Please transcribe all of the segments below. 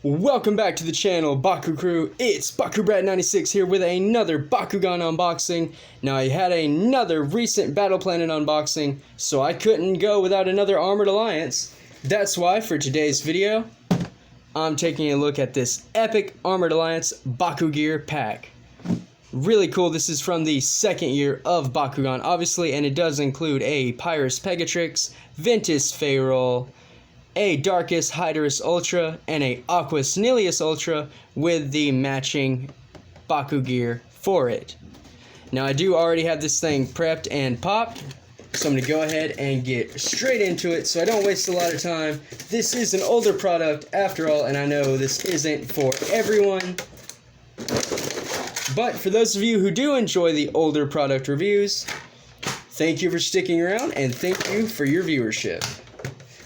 Welcome back to the channel, Baku Crew. It's BakuBrat96 here with another Bakugan unboxing. Now, I had another recent Battle Planet unboxing, so I couldn't go without another Armored Alliance. That's why, for today's video, I'm taking a look at this epic Armored Alliance Baku-Gear pack. Really cool. This is from the second year of Bakugan, obviously, and it does include a Pyrus Pegatrix, Ventus Pharaoh, a Darkus Hydorous Ultra, and a Aquos Nillious Ultra with the matching Baku-Gear for it. Now, I do already have this thing prepped and popped, so I'm going to go ahead and get straight into it so I don't waste a lot of time. This is an older product after all, and I know this isn't for everyone. But for those of you who do enjoy the older product reviews, thank you for sticking around and thank you for your viewership.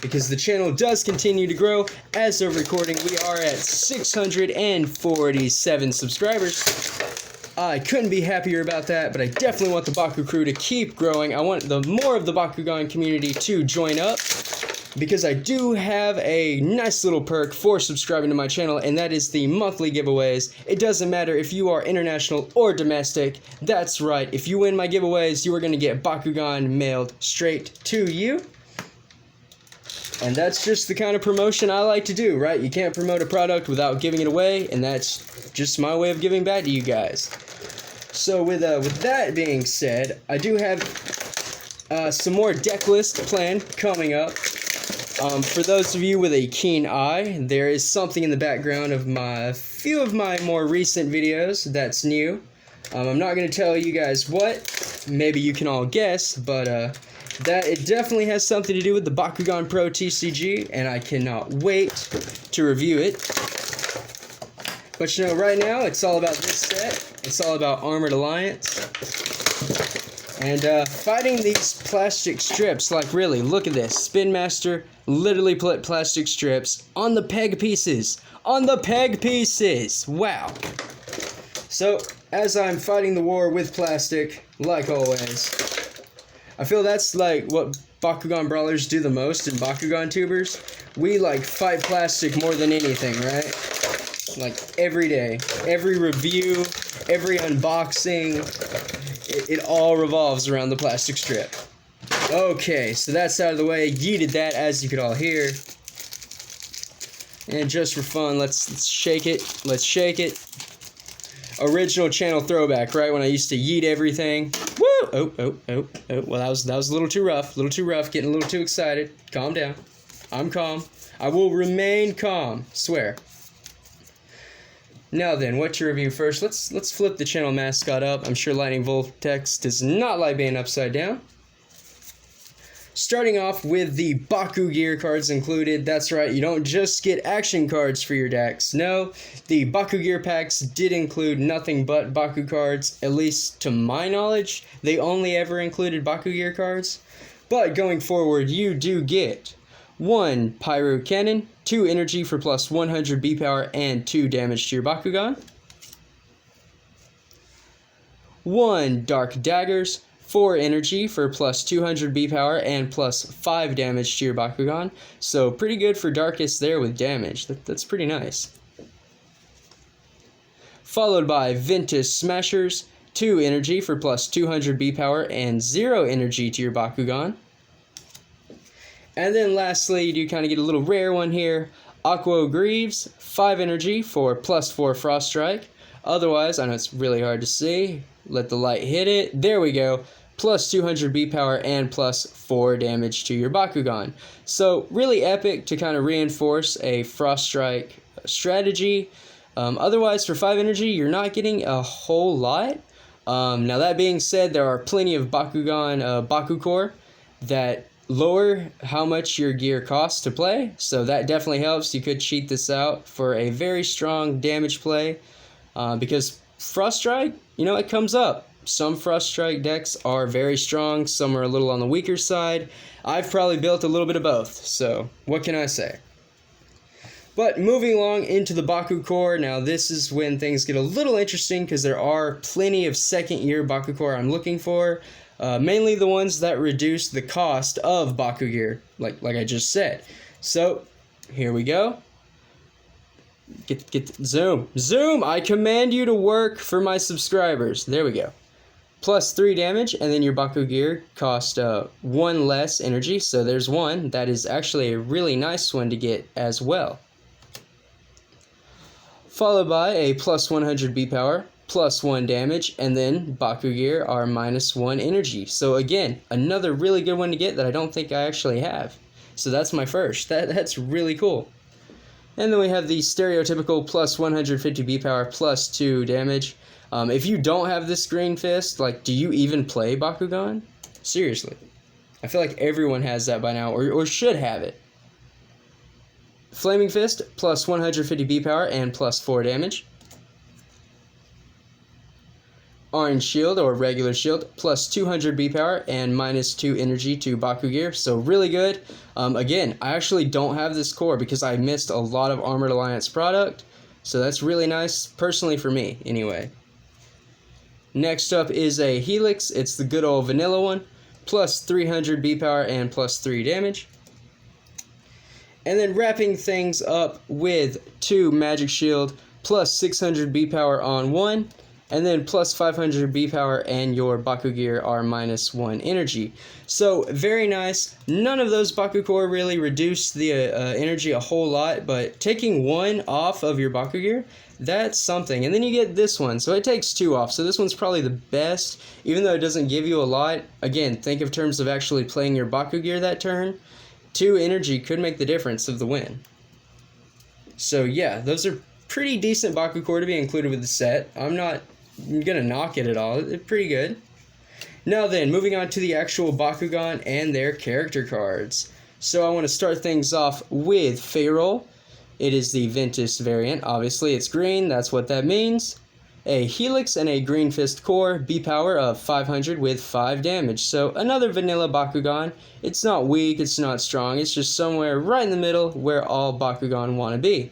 Because the channel does continue to grow. As of recording, we are at 647 subscribers. I couldn't be happier about that, but I definitely want the Baku Crew to keep growing. I want more of the Bakugan community to join up, because I do have a nice little perk for subscribing to my channel, and that is the monthly giveaways. It doesn't matter if you are international or domestic. That's right, if you win my giveaways, you are going to get Bakugan mailed straight to you. And that's just the kind of promotion I like to do, right? You can't promote a product without giving it away, and that's just my way of giving back to you guys. So with that being said, I do have some more deck list planned coming up. For those of you with a keen eye, there is something in the background of a few of my more recent videos that's new. I'm not going to tell you guys what. Maybe you can all guess, but that it definitely has something to do with the bakuganpro TCG, and I cannot wait to review it. But you know, right now it's all about this set. It's all about Armored Alliance and fighting these plastic strips. Like, really, look at this. Spin Master literally put plastic strips on the peg pieces. On the peg pieces. Wow. So as I'm fighting the war with plastic, like always, I feel that's like what Bakugan brawlers do the most in Bakugan tubers. We like fight plastic more than anything, right? Like every day, every review, every unboxing, it all revolves around the plastic strip. Okay, so that's out of the way. Yeeted that, as you could all hear. And just for fun, let's shake it. Let's shake it. Original channel throwback, right? When I used to yeet everything. Woo! Oh. Well, that was a little too rough. Getting a little too excited. Calm down. I'm calm. I will remain calm. Swear. Now then, what to review first? Let's flip the channel mascot up. I'm sure Lightning Vortex does not like being upside down. Starting off with the Baku-Gear cards included. That's right, you don't just get action cards for your decks. No, the Baku-Gear packs did include nothing but Baku cards. At least to my knowledge, they only ever included Baku-Gear cards. But going forward, you do get 1 Pyro Cannon, 2 energy for plus 100 B power and 2 damage to your Bakugan. 1 Dark Daggers, 4 energy for plus 200 B power and plus 5 damage to your Bakugan. So pretty good for Darkus there with damage. That's pretty nice. Followed by Ventus Smashers, 2 energy for plus 200 B power and 0 energy to your Bakugan. And then lastly, you do kind of get a little rare one here. Aquos Greaves, 5 energy for plus 4 Frost Strike. Otherwise, I know it's really hard to see. Let the light hit it. There we go. Plus 200 B power and plus 4 damage to your Bakugan. So really epic to kind of reinforce a Frost Strike strategy. Otherwise, for 5 energy, you're not getting a whole lot. Now that being said, there are plenty of Bakugan Baku-Core that lower how much your gear costs to play. So that definitely helps. You could cheat this out for a very strong damage play. Because Frost Strike, you know, it comes up. Some Frost Strike decks are very strong, some are a little on the weaker side. I've probably built a little bit of both, so what can I say? But moving along into the Baku Core, now this is when things get a little interesting because there are plenty of second year Baku Core I'm looking for. Mainly the ones that reduce the cost of Baku-Gear, like I just said. So, here we go. Zoom, I command you to work for my subscribers. There we go. Plus 3 damage, and then your Baku-Gear cost 1 less energy, so there's 1. That is actually a really nice one to get as well. Followed by a plus 100 B power, plus 1 damage, and then Baku-Gear are minus 1 energy. So again, another really good one to get that I don't think I actually have. So that's my first. That's really cool. And then we have the stereotypical plus 150 B power, plus 2 damage. If you don't have this green fist, like, do you even play Bakugan? Seriously. I feel like everyone has that by now, or should have it. Flaming Fist, plus 150 B power and plus 4 damage. Orange Shield, or regular shield, plus 200 B power and minus 2 energy to Baku-Gear, so really good. Again, I actually don't have this core because I missed a lot of Armored Alliance product, so that's really nice, personally for me, anyway. Next up is a Helix. It's the good old vanilla one, plus 300 B power and plus 3 damage. And then wrapping things up with 2 Magic Shield, plus 600 B power on 1, and then plus 500 B power, and your Baku-Gear are minus 1 energy. So very nice. None of those Baku Core really reduce the energy a whole lot, but taking 1 off of your Baku-Gear, that's something. And then you get this one, so it takes 2 off. So this one's probably the best, even though it doesn't give you a lot. Again, think of terms of actually playing your Baku-Gear that turn. 2 energy could make the difference of the win. So yeah, those are pretty decent Baku Core to be included with the set. I'm not gonna knock it at all. It's pretty good. Now then, moving on to the actual Bakugan and their character cards. So I want to start things off with Payroll. It is the Ventus variant. Obviously, it's green. That's what that means. A Helix and a Green Fist core, B power of 500 with 5 damage. So another vanilla Bakugan. It's not weak, it's not strong. It's just somewhere right in the middle where all Bakugan want to be.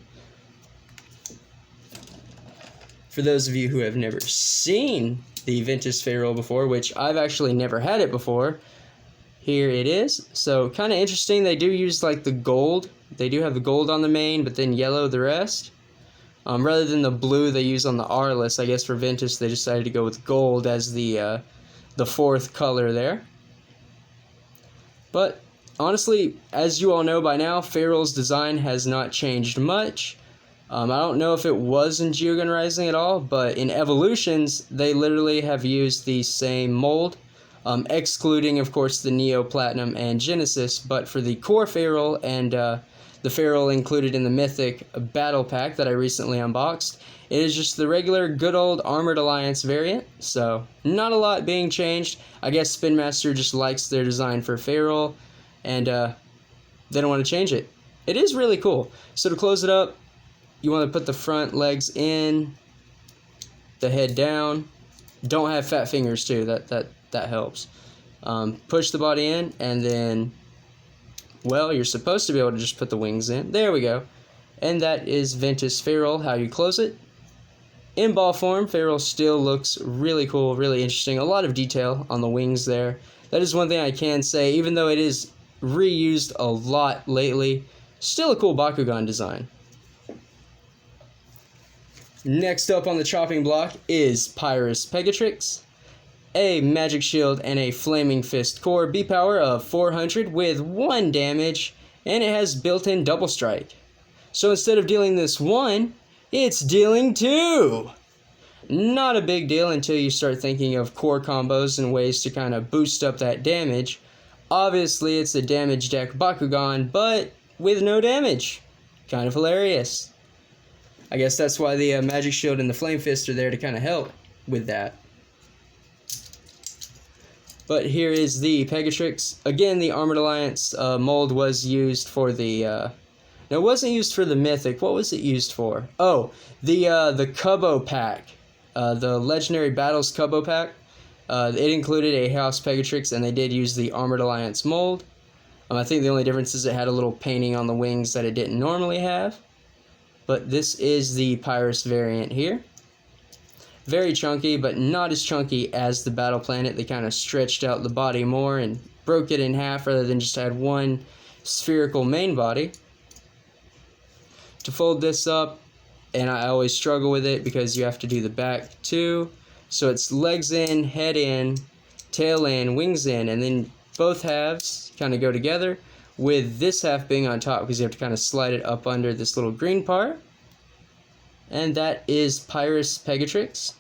For those of you who have never seen the Ventus Payroll before, which I've actually never had it before, here it is. So kind of interesting. They do use like the gold. They do have the gold on the main, but then yellow the rest. Rather than the blue they use on the R list, I guess for Ventus they decided to go with gold as the 4th color there. But honestly, as you all know by now, Payroll's design has not changed much. I don't know if it was in Geogun Rising at all, but in Evolutions, they literally have used the same mold, excluding, of course, the Neo, Platinum, and Genesis, but for the core Payroll and the Payroll included in the Mythic Battle Pack that I recently unboxed, it is just the regular good old Armored Alliance variant, so not a lot being changed. I guess Spin Master just likes their design for Payroll, and they don't want to change it. It is really cool. So to close it up, you want to put the front legs in, the head down. Don't have fat fingers too, that helps. Push the body in, and then, well, you're supposed to be able to just put the wings in. There we go. And that is Ventus Payroll, how you close it. In ball form, Payroll still looks really cool, really interesting. A lot of detail on the wings there. That is one thing I can say, even though it is reused a lot lately, still a cool Bakugan design. Next up on the chopping block is Pyrus Pegatrix, a Magic Shield and a Flaming Fist core, B power of 400 with 1 damage, and it has built-in double strike. So instead of dealing this 1, it's dealing 2! Not a big deal until you start thinking of core combos and ways to kind of boost up that damage. Obviously it's a damage deck Bakugan, but with no damage. Kind of hilarious. I guess that's why the Magic Shield and the Flame Fist are there to kind of help with that. But here is the Pegatrix. Again, the Armored Alliance mold was used for the... no, it wasn't used for the Mythic. What was it used for? Oh, the Cubbo Pack. The Legendary Battles Cubbo Pack. It included a House Pegatrix, and they did use the Armored Alliance mold. I think the only difference is it had a little painting on the wings that it didn't normally have. But this is the Pyrus variant here. Very chunky, but not as chunky as the Battle Planet. They kind of stretched out the body more and broke it in half rather than just had one spherical main body. To fold this up, and I always struggle with it because you have to do the back too. So it's legs in, head in, tail in, wings in, and then both halves kind of go together, with this half being on top because you have to kind of slide it up under this little green part. And that is Pyrus Pegatrix.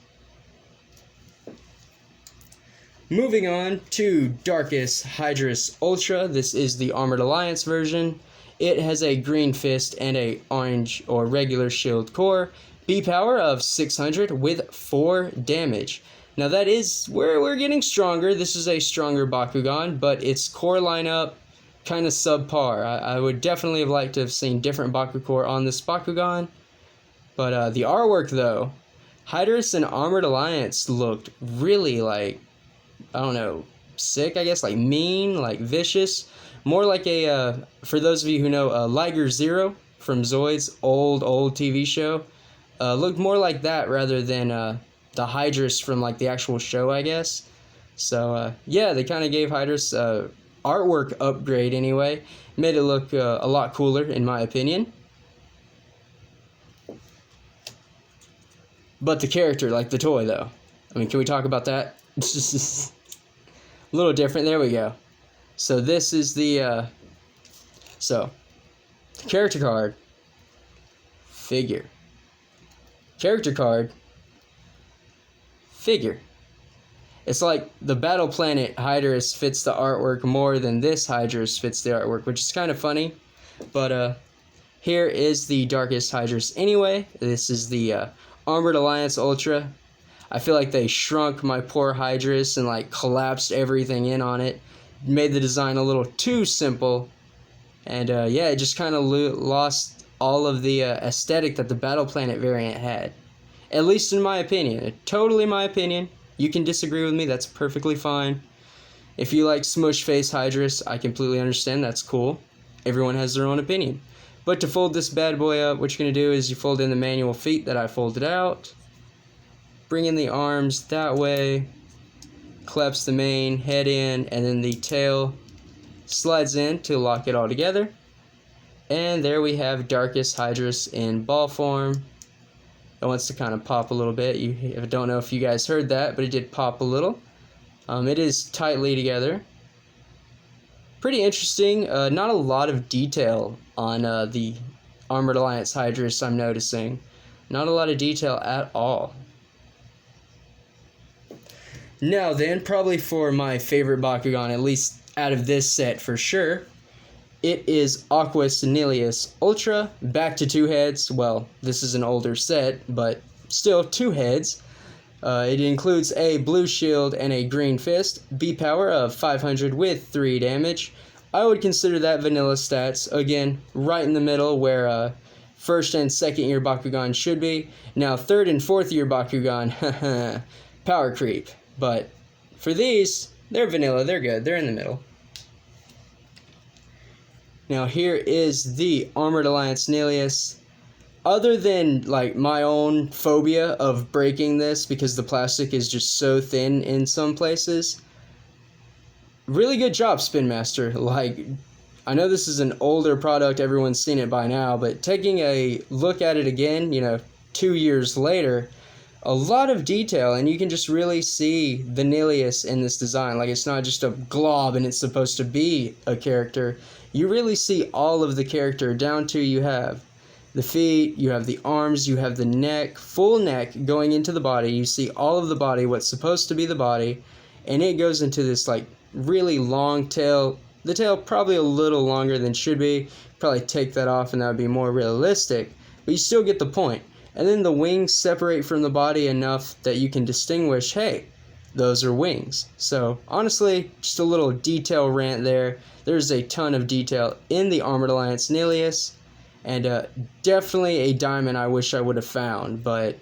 Moving on to Darkus Hydorous Ultra. This is the Armored Alliance version. It has a green fist and a orange or regular shield core. B power of 600 with 4 damage. Now that is where we're getting stronger. This is a stronger Bakugan, but its core lineup kind of subpar. I would definitely have liked to have seen different Baku core on this Bakugan. But the artwork though, Hydorous and Armored Alliance looked really like, I don't know, sick, I guess, like mean, like vicious. More like a, for those of you who know, Liger Zero from Zoid's old TV show. Looked more like that rather than the Hydorous from like the actual show, I guess. So yeah, they kind of gave Hydorous artwork upgrade anyway. Made it look a lot cooler in my opinion. But the character, like the toy though. I mean, can we talk about that? A little different. There we go. So this is the character card, figure, character card, figure. It's like the Battle Planet Hydorous fits the artwork more than this Hydorous fits the artwork, which is kind of funny. But here is the Darkus Hydorous anyway. This is the Armored Alliance Ultra. I feel like they shrunk my poor Hydorous and like collapsed everything in on it. Made the design a little too simple. And yeah, it just kind of lost all of the aesthetic that the Battle Planet variant had. At least in my opinion. Totally my opinion. You can disagree with me, that's perfectly fine. If you like smush face Hydorous, I completely understand, that's cool. Everyone has their own opinion. But to fold this bad boy up, what you're going to do is you fold in the manual feet that I folded out. Bring in the arms that way. Collapse the mane, head in, and then the tail slides in to lock it all together. And there we have Darkus Hydorous in ball form. It wants to kind of pop a little bit. I don't know if you guys heard that, but it did pop a little. It is tightly together. Pretty interesting. Not a lot of detail on the Armored Alliance Hydorous, I'm noticing. Not a lot of detail at all. Now then, probably for my favorite Bakugan, at least out of this set for sure, it is Aquos Nillious Ultra, back to 2 heads. Well, this is an older set, but still 2 heads. It includes a blue shield and a green fist, B power of 500 with 3 damage. I would consider that vanilla stats, again, right in the middle where first and second year Bakugan should be. Now, third and fourth year Bakugan, power creep. But for these, they're vanilla, they're good, they're in the middle. Now here is the Armored Alliance Nillious. Other than like my own phobia of breaking this because the plastic is just so thin in some places, really good job, Spin Master. Like, I know this is an older product, everyone's seen it by now, but taking a look at it again, 2 years later, a lot of detail, and you can just really see the Nillious in this design. Like, it's not just a glob and it's supposed to be a character. You really see all of the character down to you have the feet, you have the arms, you have the neck, full neck going into the body. You see all of the body, what's supposed to be the body, and it goes into this like really long tail. The tail probably a little longer than should be. Probably take that off and that would be more realistic, but you still get the point. And then the wings separate from the body enough that you can distinguish, hey, those are wings. So honestly, just a little detail rant there. There's a ton of detail in the Armored Alliance Nillious, and definitely a diamond I wish I would have found, but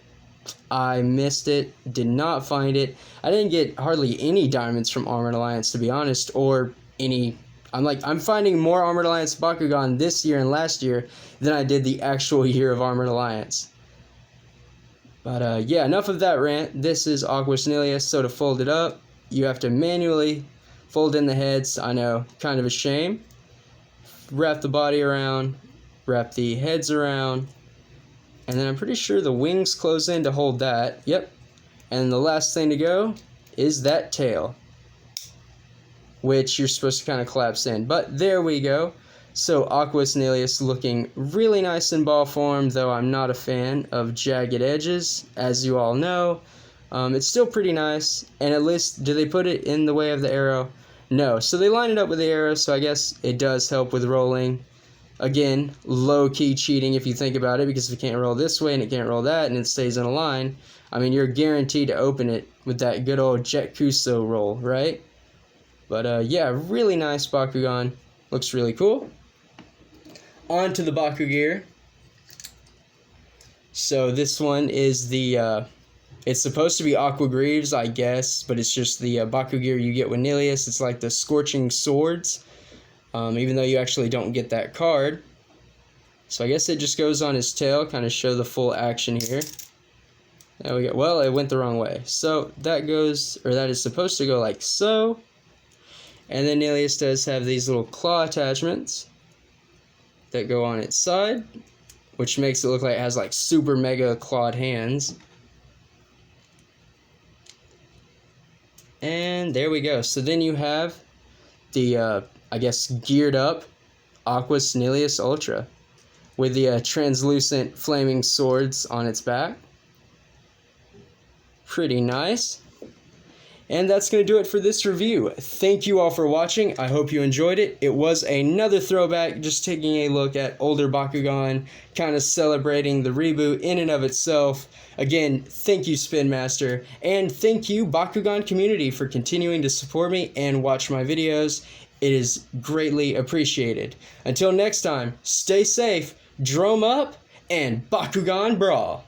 I missed it, did not find it. I didn't get hardly any diamonds from Armored Alliance, to be honest, or any. I'm finding more Armored Alliance Bakugan this year and last year than I did the actual year of Armored Alliance. But yeah, enough of that rant. This is Aquos Nillious, so to fold it up, you have to manually fold in the heads. I know, kind of a shame. Wrap the body around, wrap the heads around, And then I'm pretty sure the wings close in to hold that. Yep. And the last thing to go is that tail, which you're supposed to kind of collapse in. But there we go. So Aquos Nillious looking really nice in ball form, though I'm not a fan of jagged edges, as you all know. It's still pretty nice, and at least, do they put it in the way of the arrow? No. So they line it up with the arrow, so I guess it does help with rolling. Again, low-key cheating if you think about it, because if it can't roll this way and it can't roll that and it stays in a line, I mean, you're guaranteed to open it with that good old Jet Kuso roll, right? But yeah, really nice Bakugan. Looks really cool. On to the Baku-Gear. So this one is the, it's supposed to be Aqua Greaves, I guess, but it's just the Baku-Gear you get with Nillious. It's like the Scorching Swords, even though you actually don't get that card. So I guess it just goes on his tail, kind of show the full action here. There we go. Well, it went the wrong way. So that goes, or that is supposed to go like so. And then Nillious does have these little claw attachments that go on its side, which makes it look like it has like super mega clawed hands. And there we go. So then you have the, I guess, geared up Aquos Nillious Ultra with the translucent flaming swords on its back. Pretty nice. And that's going to do it for this review. Thank you all for watching. I hope you enjoyed it. It was another throwback, just taking a look at older Bakugan, kind of celebrating the reboot in and of itself. Again, thank you, Spin Master, and thank you, Bakugan community, for continuing to support me and watch my videos. It is greatly appreciated. Until next time, stay safe, drum up, and Bakugan brawl!